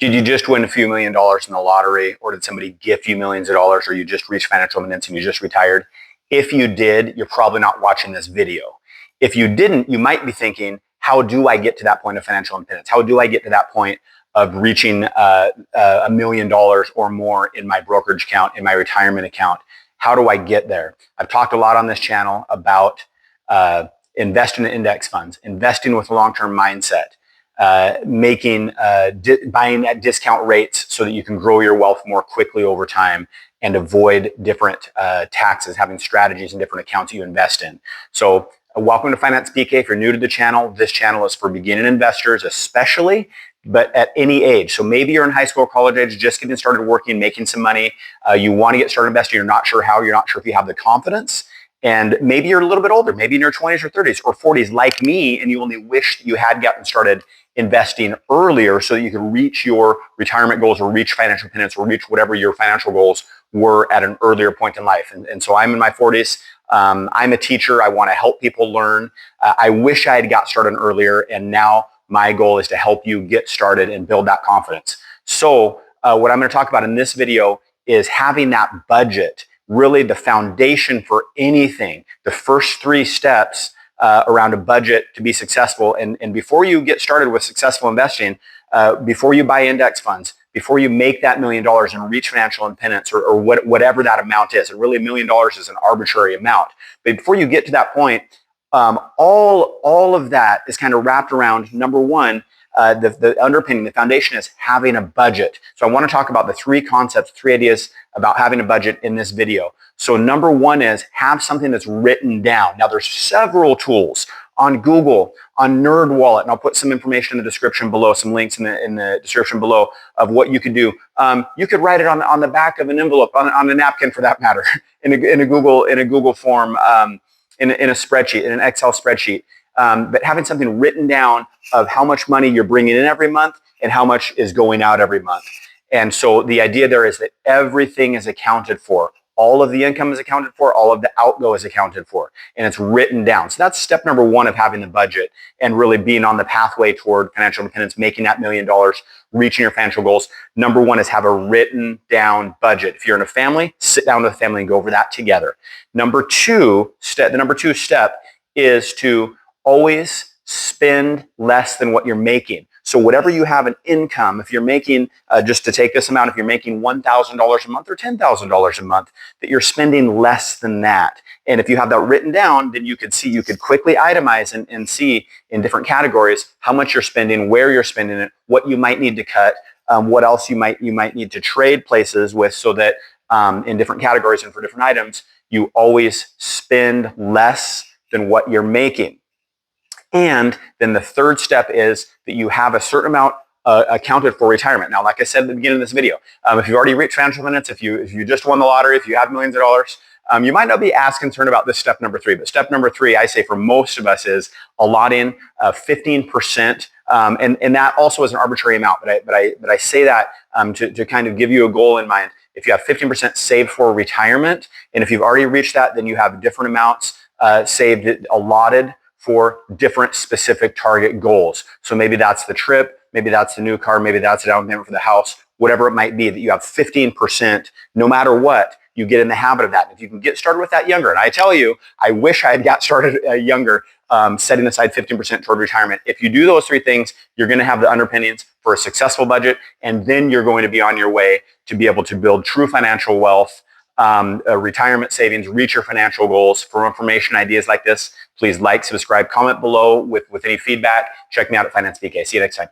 Did you just win a few $1,000,000 in the lottery, or did somebody gift you millions of dollars, or you just reached financial independence and you just retired? If you did, you're probably not watching this video. If you didn't, you might be thinking, how do I get to that point of financial independence? How do I get to that point of reaching $1 million or more in my brokerage account, in my retirement account? How do I get there? I've talked a lot on this channel about investing in index funds, investing with a long-term mindset, buying at discount rates so that you can grow your wealth more quickly over time and avoid different taxes, having strategies and different accounts you invest in. So welcome to Finance PK. If you're new to the channel, this channel is for beginning investors especially, but at any age. So maybe you're in high school or college age, just getting started working, making some money. You want to get started investing. You're not sure how. You're not sure if you have the confidence. And maybe you're a little bit older, maybe in your 20s or 30s or 40s like me, and you only wish that you had gotten started investing earlier so that you could reach your retirement goals or reach financial independence or reach whatever your financial goals were at an earlier point in life. And so I'm in my 40s. I'm a teacher. I want to help people learn. I wish I had got started earlier, and now my goal is to help you get started and build that confidence. So what I'm going to talk about in this video is having that budget, really the foundation for anything, the first 3 steps around a budget to be successful. And before you get started with successful investing, before you buy index funds, before you make that $1 million and reach financial independence or whatever that amount is, and really $1 million is an arbitrary amount. But before you get to that point, all of that is kind of wrapped around, number one, the underpinning, the foundation is having a budget. So I want to talk about the 3 concepts, 3 ideas about having a budget in this video. So number one is have something that's written down. Now there's several tools on Google, on NerdWallet, and I'll put some information in the description below, some links in the description below of what you could do. You could write it on the back of an envelope, on a napkin for that matter, in a Google form, in a spreadsheet, in an Excel spreadsheet. But having something written down of how much money you're bringing in every month and how much is going out every month. And so the idea there is that everything is accounted for. All of the income is accounted for. All of the outgo is accounted for. And it's written down. So that's step number one of having the budget and really being on the pathway toward financial independence, making that $1 million, reaching your financial goals. Number one is have a written down budget. If you're in a family, sit down with the family and go over that together. The number two step is to always spend less than what you're making. So whatever you have in income, if you're making, just to take this amount, if you're making $1,000 a month or $10,000 a month, that you're spending less than that. And if you have that written down, then you could quickly itemize and see in different categories how much you're spending, where you're spending it, what you might need to cut, what else you might need to trade places with, so that in different categories and for different items, you always spend less than what you're making. And then the third step is that you have a certain amount accounted for retirement. Now, like I said at the beginning of this video, if you've already reached financial independence, if you just won the lottery, if you have millions of dollars, you might not be as concerned about this step number 3. But step number 3, I say for most of us, is allotting 15%. And that also is an arbitrary amount. But I say that to kind of give you a goal in mind. If you have 15% saved for retirement, and if you've already reached that, then you have different amounts saved, allotted for different specific target goals. So maybe that's the trip, maybe that's the new car, maybe that's the down payment for the house, whatever it might be, that you have 15%, no matter what, you get in the habit of that. If you can get started with that younger, and I tell you, I wish I had got started younger, setting aside 15% toward retirement. If you do those 3 things, you're going to have the underpinnings for a successful budget, and then you're going to be on your way to be able to build true financial wealth, retirement savings, reach your financial goals. For information, ideas like this, please like, subscribe, comment below with any feedback. Check me out at Finance PK. See you next time.